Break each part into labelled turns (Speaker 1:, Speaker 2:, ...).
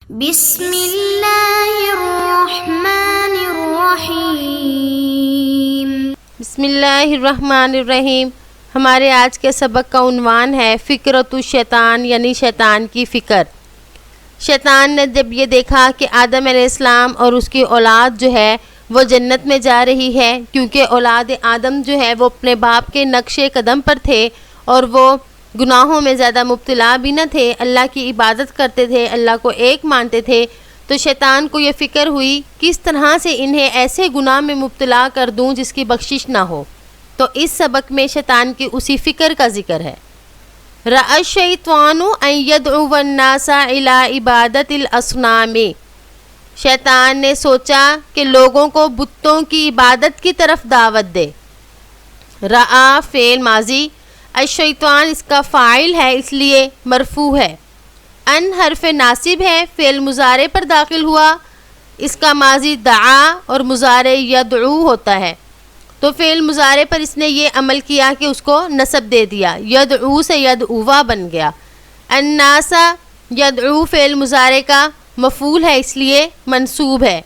Speaker 1: بسم اللہ الرحمن الرحیم۔
Speaker 2: بسم اللہ الرحمن الرحیم۔ ہمارے آج کے سبق کا عنوان ہے فکرۃ الشیطان، یعنی شیطان کی فکر۔ شیطان نے جب یہ دیکھا کہ آدم علیہ السلام اور اس کی اولاد جو ہے وہ جنت میں جا رہی ہے، کیونکہ اولاد آدم جو ہے وہ اپنے باپ کے نقش قدم پر تھے اور وہ گناہوں میں زیادہ مبتلا بھی نہ تھے، اللہ کی عبادت کرتے تھے، اللہ کو ایک مانتے تھے، تو شیطان کو یہ فکر ہوئی کس طرح سے انہیں ایسے گناہ میں مبتلا کر دوں جس کی بخشش نہ ہو۔ تو اس سبق میں شیطان کی اسی فکر کا ذکر ہے۔ رأى الشیطان ان یدعو الناس الی عبادت الاصنام، شیطان نے سوچا کہ لوگوں کو بتوں کی عبادت کی طرف دعوت دے۔ رأى فعل ماضی، الشیطان اس کا فاعل ہے اس لیے مرفوع ہے۔ ان حرف ناصب ہے، فعل مضارع پر داخل ہوا، اس کا ماضی دعا اور مضارع یدعو ہوتا ہے، تو فعل مضارع پر اس نے یہ عمل کیا کہ اس کو نصب دے دیا، یدعو سے یدعوا بن گیا۔ الناس یدعو فعل مضارع کا مفعول ہے اس لیے منصوب ہے۔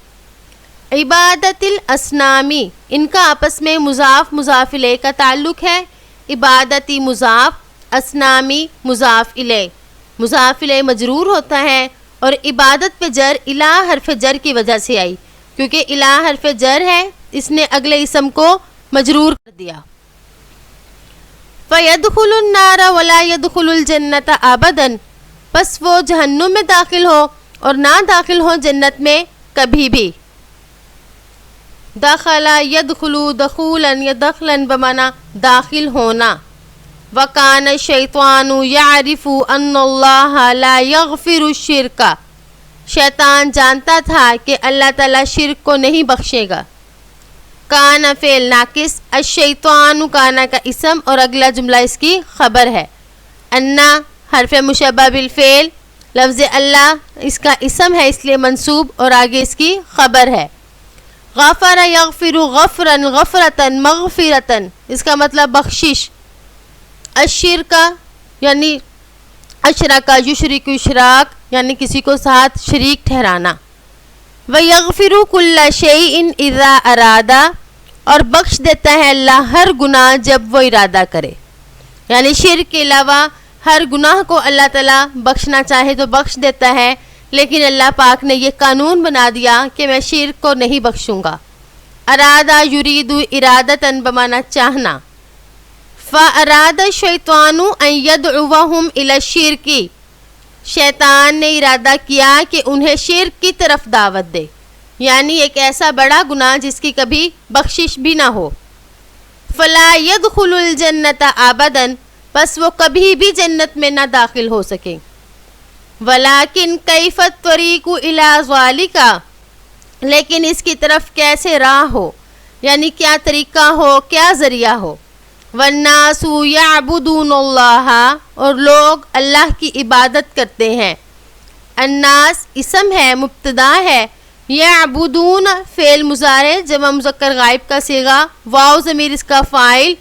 Speaker 2: عبادت الاصنامی، ان کا آپس میں مضاف مضاف الیہ کا تعلق ہے، عبادتی مضاف، اصنامی مضاف الیہ، مضاف الیہ مجرور ہوتا ہے اور عبادت پہ جر الہ حرف جر کی وجہ سے آئی، کیونکہ الہ حرف جر ہے اس نے اگلے اسم کو مجرور کر دیا۔ فَيَدْخُلُ النَّارَ وَلَا يَدْخُلُ الْجَنَّةَ أَبَدًا، پس وہ جہنم میں داخل ہو اور نہ داخل ہو جنت میں کبھی بھی۔ دخل يدخل دخولا یا دخلا بمعنی داخل ہونا۔ وَكَانَ الشَّيْطَانُ يَعْرِفُ أَنَّ اللَّهَ لَا يَغْفِرُ الشِّرْكَ، شیطان جانتا تھا کہ اللہ تعالیٰ شرک کو نہیں بخشے گا۔ کان فعل ناقص، الشیطان کانا کا اسم اور اگلا جملہ اس کی خبر ہے۔ انا حرف مشبہ بالفعل، لفظ اللہ اس کا اسم ہے اس لیے منصوب اور آگے اس کی خبر ہے۔ غفر یغفر غفرا غفرتا مغفرتا، اس کا مطلب بخشش۔ الشرک یعنی اشرک یشرک اشراک، یعنی کسی کو ساتھ شریک ٹھہرانا۔ وَيَغْفِرُ كُلَّ شَيْءٍ إِذَا أَرَادَ، اور بخش دیتا ہے اللہ ہر گناہ جب وہ ارادہ کرے، یعنی شرک کے علاوہ ہر گناہ کو اللہ تعالیٰ بخشنا چاہے تو بخش دیتا ہے، لیکن اللہ پاک نے یہ قانون بنا دیا کہ میں شرک کو نہیں بخشوں گا۔ ارادہ یرید ارادتاً بمعنی چاہنا۔ فَأَرَادَ الشَّيْطَانُ أَن يَدْعُوَهُمْ إِلَى الشِّرْكِ، شیطان نے ارادہ کیا کہ انہیں شرک کی طرف دعوت دے، یعنی ایک ایسا بڑا گناہ جس کی کبھی بخشش بھی نہ ہو۔ فَلَا يَدْخُلُ الْجَنَّةَ أَبَدًا، پس وہ کبھی بھی جنت میں نہ داخل ہو سکیں۔ وَلَكِنْ كَيْفَ الطَّرِيقُ إِلَى ذَلِكَ، لیکن اس کی طرف کیسے راہ ہو، یعنی کیا طریقہ ہو، کیا ذریعہ ہو۔ وَالنَّاسُ يَعْبُدُونَ اللَّهَ، اور لوگ اللہ کی عبادت کرتے ہیں۔ الناس اسم ہے مبتدا ہے، یعبدون فعل مضارع جمع مذکر غائب کا صیغہ، واو ضمیر اس کا فاعل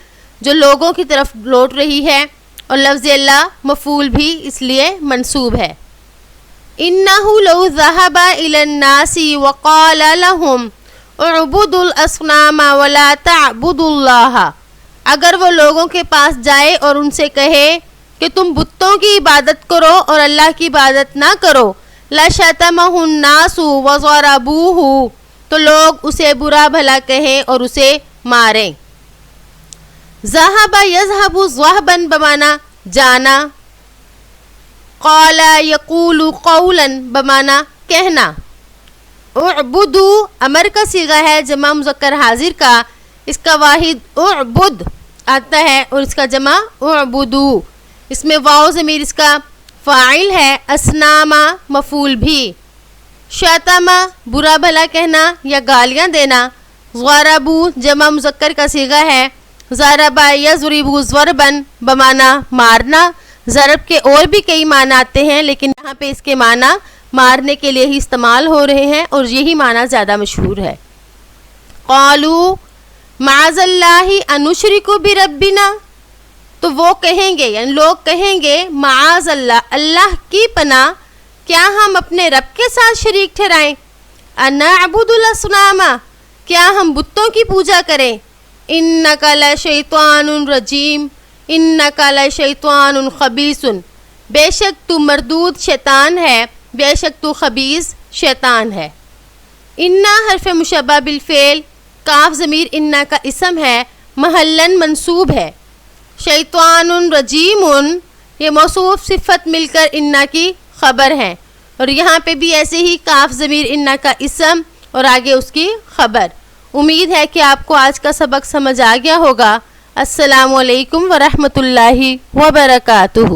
Speaker 2: جو لوگوں کی طرف لوٹ رہی ہے، اور لفظ اللہ مفعول بھی اس لیے منصوب ہے۔ إِنَّهُ لَوْ ذَهَبَ إِلَى النَّاسِ وَقَالَ لَهُمْ اعْبُدُوا الْأَصْنَامَ وَلَا تَعْبُدُوا اللَّهَ، اگر وہ لوگوں کے پاس جائے اور ان سے کہے کہ تم بتوں کی عبادت کرو اور اللہ کی عبادت نہ کرو، لَشَتَمَهُ النَّاسُ وَضَرَبُوهُ، تو لوگ اسے برا بھلا کہیں اور اسے ماریں۔ ذَهَبَ يَذْهَبُ ذَهْبًا بمعنی جانا۔ قَالَ يَقُولُ قَوْلًا بمعنی کہنا۔ اعبدو امر کا صیغہ ہے جمع مذکر حاضر کا، اس کا واحد اعبد آتا ہے اور اس کا جمع اعبدو، اس میں واو ضمیر اس کا فاعل ہے، اسناما مفعول بھی۔ شتما برا بھلا کہنا یا گالیاں دینا۔ ضربو جمع مذکر کا صیغہ ہے، ضرب یضرب ضربا بمعنی مارنا۔ ضرب کے اور بھی کئی معنی آتے ہیں لیکن یہاں پہ اس کے معنی مارنے کے لیے ہی استعمال ہو رہے ہیں اور یہی معنی زیادہ مشہور ہے۔ قالوا معاذ اللہ ان نشرک بربنا، تو وہ کہیں گے یعنی لوگ کہیں گے معاذ اللہ، اللہ کی پناہ کیا ہم اپنے رب کے ساتھ شریک ٹھہرائیں؟ انعبد الاصنام، کیا ہم بتوں کی پوجا کریں؟ انک لشیطان رجیم، انک لشیطان خبیث، بے شک تو مردود شیطان ہے، بے شک تو خبیث شیطان ہے۔ انا حرف مشبہ بالفعل، کاف ضمیر انا کا اسم ہے، محلن منصوب ہے۔ شیطان رجیم، یہ موصوف صفت مل کر انا کی خبر ہیں، اور یہاں پہ بھی ایسے ہی کاف ضمیر انا کا اسم اور آگے اس کی خبر۔ امید ہے کہ آپ کو آج کا سبق سمجھ آ گیا ہوگا۔ السلام علیکم ورحمۃ اللہ وبرکاتہ۔